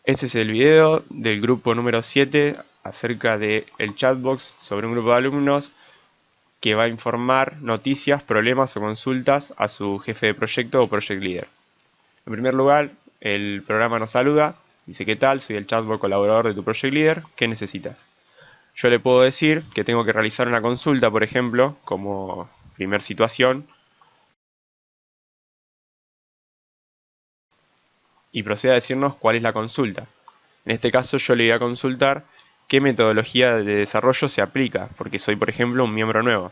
Este es el video del grupo número 7 acerca del chatbox sobre un grupo de alumnos que va a informar noticias, problemas o consultas a su jefe de proyecto o project leader. En primer lugar, el programa nos saluda, dice: ¿qué tal? Soy el chatbot colaborador de tu project leader, ¿qué necesitas? Yo le puedo decir que tengo que realizar una consulta, por ejemplo, como primer situación, y procede a decirnos cuál es la consulta. En este caso yo le voy a consultar qué metodología de desarrollo se aplica, porque soy, por ejemplo, un miembro nuevo.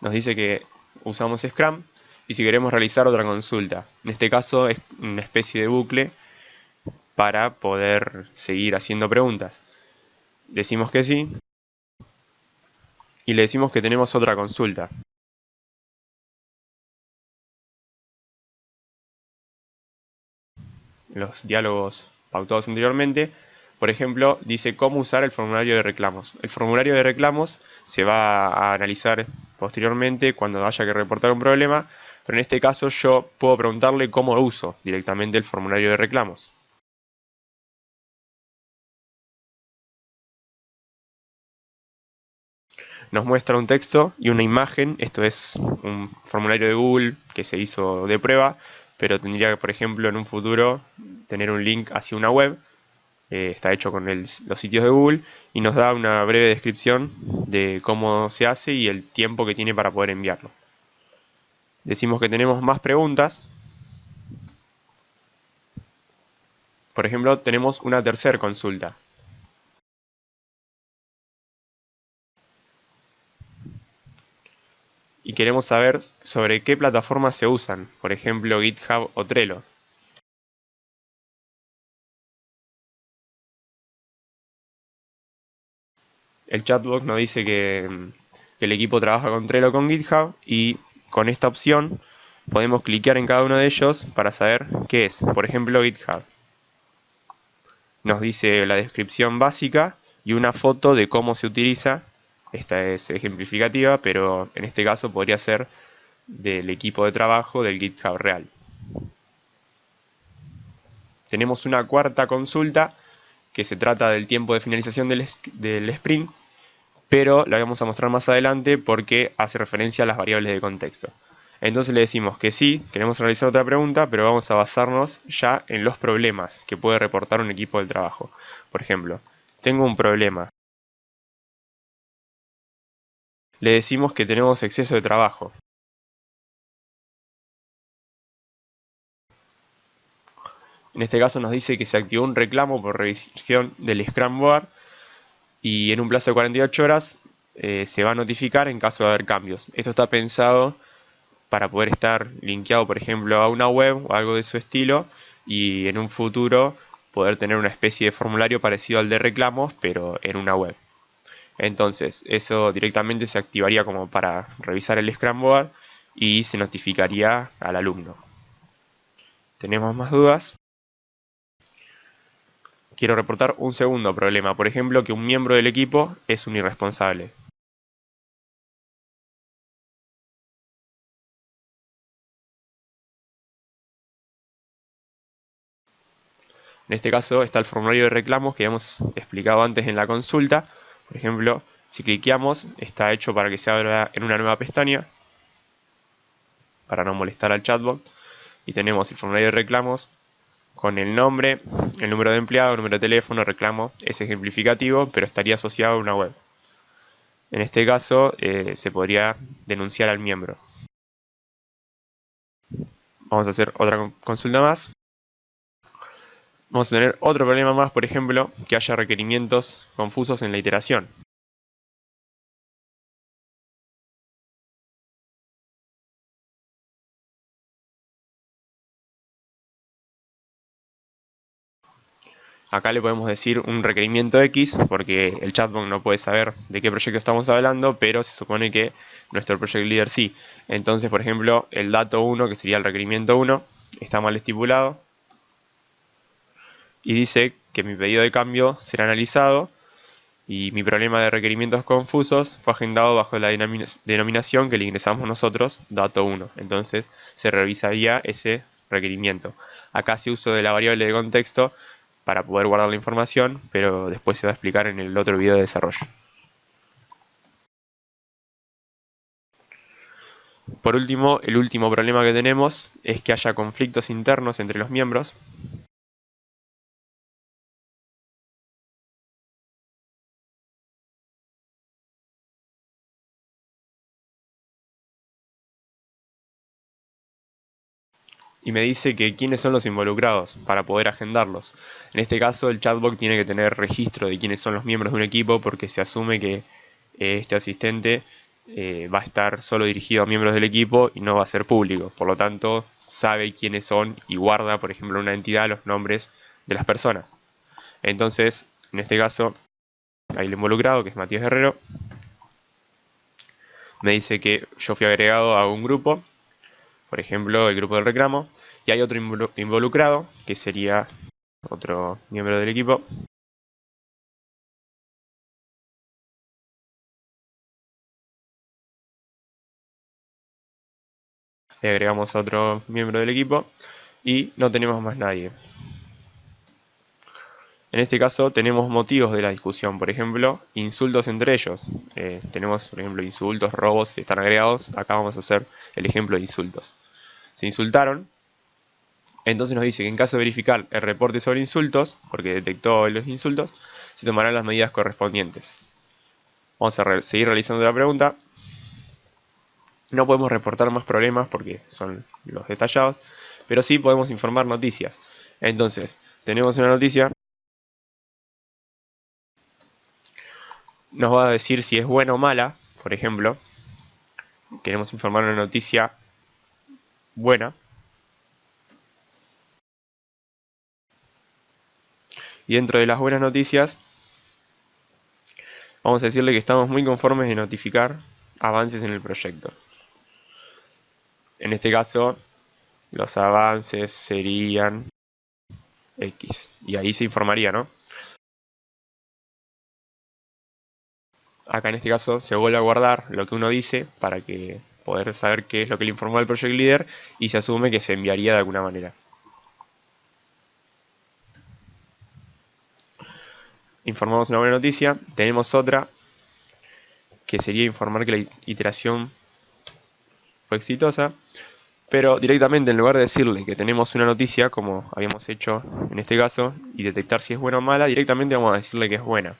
Nos dice que usamos Scrum y si queremos realizar otra consulta. En este caso es una especie de bucle para poder seguir haciendo preguntas. Decimos que sí y le decimos que tenemos otra consulta. Los diálogos pautados anteriormente, por ejemplo, dice cómo usar el formulario de reclamos. El formulario de reclamos se va a analizar posteriormente cuando haya que reportar un problema, pero en este caso yo puedo preguntarle cómo uso directamente el formulario de reclamos. Nos muestra un texto y una imagen. Esto es un formulario de Google que se hizo de prueba, pero tendría que, por ejemplo, en un futuro tener un link hacia una web. Está hecho con los sitios de Google y nos da una breve descripción de cómo se hace y el tiempo que tiene para poder enviarlo. Decimos que tenemos más preguntas. Por ejemplo, tenemos una tercera consulta. Y queremos saber sobre qué plataformas se usan, por ejemplo GitHub o Trello. El chatbot nos dice que el equipo trabaja con Trello o con GitHub y con esta opción podemos cliquear en cada uno de ellos para saber qué es. Por ejemplo, GitHub. Nos dice la descripción básica y una foto de cómo se utiliza. Esta es ejemplificativa, pero en este caso podría ser del equipo de trabajo del GitHub real. Tenemos una cuarta consulta que se trata del tiempo de finalización del sprint, pero la vamos a mostrar más adelante porque hace referencia a las variables de contexto. Entonces le decimos que sí, queremos realizar otra pregunta, pero vamos a basarnos ya en los problemas que puede reportar un equipo del trabajo. Por ejemplo, tengo un problema. Le decimos que tenemos exceso de trabajo. En este caso nos dice que se activó un reclamo por revisión del Scrum Board y en un plazo de 48 horas se va a notificar en caso de haber cambios. Esto está pensado para poder estar linkeado, por ejemplo, a una web o algo de su estilo y en un futuro poder tener una especie de formulario parecido al de reclamos, pero en una web. Entonces, eso directamente se activaría como para revisar el Scrum Board y se notificaría al alumno. ¿Tenemos más dudas? Quiero reportar un segundo problema, por ejemplo, que un miembro del equipo es un irresponsable. En este caso está el formulario de reclamos que hemos explicado antes en la consulta. Por ejemplo, si cliqueamos, está hecho para que se abra en una nueva pestaña, para no molestar al chatbot. Y tenemos el formulario de reclamos con el nombre, el número de empleado, el número de teléfono, reclamo. Es ejemplificativo, pero estaría asociado a una web. En este caso, se podría denunciar al miembro. Vamos a hacer otra consulta más. Vamos a tener otro problema más, por ejemplo, que haya requerimientos confusos en la iteración. Acá le podemos decir un requerimiento X, porque el chatbot no puede saber de qué proyecto estamos hablando, pero se supone que nuestro project leader sí. Entonces, por ejemplo, el dato 1, que sería el requerimiento 1, está mal estipulado y dice que mi pedido de cambio será analizado Y mi problema de requerimientos confusos fue agendado bajo la denominación que le ingresamos nosotros, dato 1. Entonces se revisaría ese requerimiento. Acá se uso de la variable de contexto para poder guardar la información, pero después se va a explicar en el otro video de desarrollo. Por último, el último problema que tenemos es que haya conflictos internos entre los miembros. Y me dice que quiénes son los involucrados para poder agendarlos. En este caso, el chatbot tiene que tener registro de quiénes son los miembros de un equipo porque se asume que este asistente va a estar solo dirigido a miembros del equipo y no va a ser público. Por lo tanto, sabe quiénes son y guarda, por ejemplo, en una entidad los nombres de las personas. Entonces, en este caso, hay el involucrado, que es Matías Guerrero. Me dice que yo fui agregado a un grupo, por ejemplo, el grupo del reclamo, y hay otro involucrado, que sería otro miembro del equipo. Le agregamos a otro miembro del equipo y no tenemos más nadie. En este caso tenemos motivos de la discusión, por ejemplo, insultos entre ellos. Tenemos, por ejemplo, insultos, robos, están agregados. Acá vamos a hacer el ejemplo de insultos. Se insultaron, entonces nos dice que en caso de verificar el reporte sobre insultos, porque detectó los insultos, se tomarán las medidas correspondientes. Vamos a seguir realizando la pregunta. No podemos reportar más problemas porque son los detallados, pero sí podemos informar noticias. Entonces, tenemos una noticia. Nos va a decir si es buena o mala, por ejemplo. Queremos informar una noticia buena. Y dentro de las buenas noticias, vamos a decirle que estamos muy conformes de notificar avances en el proyecto. En este caso, los avances serían X. Y ahí se informaría, ¿no? Acá en este caso se vuelve a guardar lo que uno dice para que poder saber qué es lo que le informó al Project Leader y se asume que se enviaría de alguna manera. Informamos una buena noticia. Tenemos otra que sería informar que la iteración fue exitosa, pero directamente en lugar de decirle que tenemos una noticia, como habíamos hecho en este caso, y detectar si es buena o mala, directamente vamos a decirle que es buena.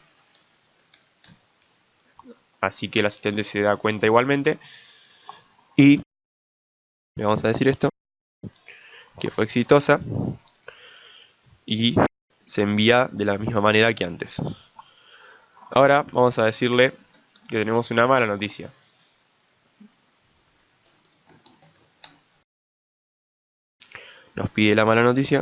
Así que el asistente se da cuenta igualmente y le vamos a decir esto, que fue exitosa y se envía de la misma manera que antes. Ahora vamos a decirle que tenemos una mala noticia. Nos pide la mala noticia.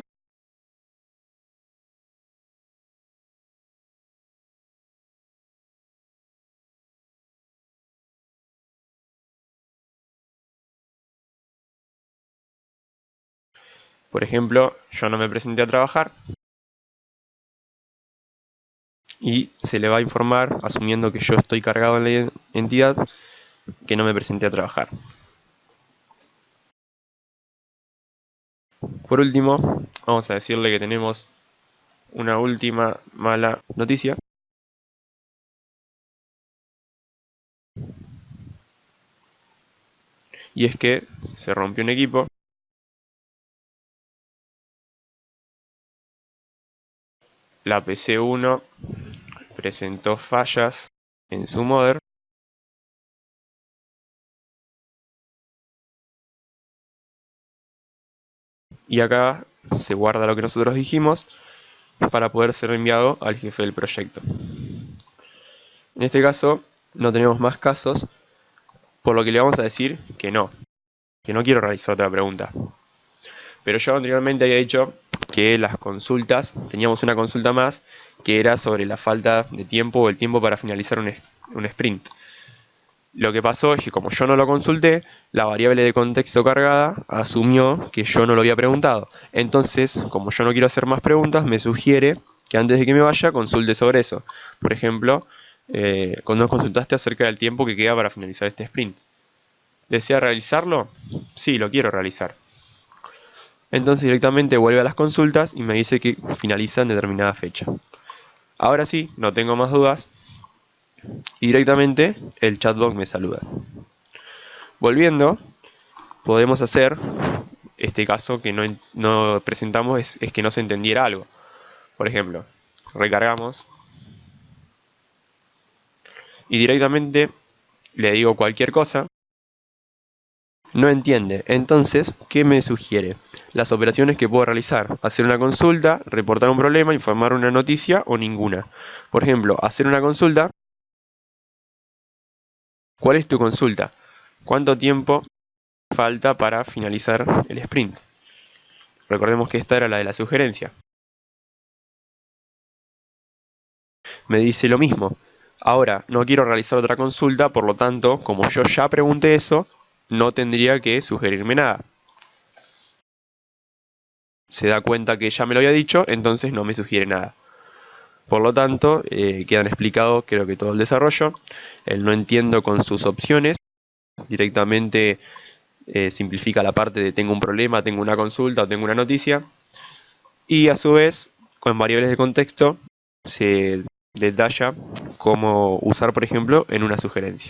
Por ejemplo, yo no me presenté a trabajar y se le va a informar, asumiendo que yo estoy cargado en la entidad, que no me presenté a trabajar. Por último, vamos a decirle que tenemos una última mala noticia. Y es que se rompió un equipo. La PC1 presentó fallas en su modder. Y acá se guarda lo que nosotros dijimos para poder ser enviado al jefe del proyecto. En este caso no tenemos más casos, por lo que le vamos a decir que no quiero realizar otra pregunta. Pero yo anteriormente había dicho que las consultas, teníamos una consulta más que era sobre la falta de tiempo o el tiempo para finalizar un sprint. Lo que pasó es que como yo no lo consulté, la variable de contexto cargada asumió que yo no lo había preguntado. Entonces, como yo no quiero hacer más preguntas, me sugiere que antes de que me vaya consulte sobre eso. Por ejemplo, cuando nos consultaste acerca del tiempo que queda para finalizar este sprint. ¿Desea realizarlo? Sí, lo quiero realizar. Entonces directamente vuelve a las consultas y me dice que finaliza en determinada fecha. Ahora sí, no tengo más dudas y directamente el chatbot me saluda. Volviendo, podemos hacer, este caso que no presentamos es que no se entendiera algo. Por ejemplo, recargamos y directamente le digo cualquier cosa. No entiende. Entonces, ¿qué me sugiere? Las operaciones que puedo realizar. Hacer una consulta, reportar un problema, informar una noticia o ninguna. Por ejemplo, hacer una consulta. ¿Cuál es tu consulta? ¿Cuánto tiempo falta para finalizar el sprint? Recordemos que esta era la de la sugerencia. Me dice lo mismo. Ahora, no quiero realizar otra consulta, por lo tanto, como yo ya pregunté eso, no tendría que sugerirme nada. Se da cuenta que ya me lo había dicho, entonces no me sugiere nada. Por lo tanto, quedan explicados creo que todo el desarrollo. El no entiendo con sus opciones. Directamente simplifica la parte de tengo un problema, tengo una consulta o tengo una noticia. Y a su vez, con variables de contexto, se detalla cómo usar, por ejemplo, en una sugerencia.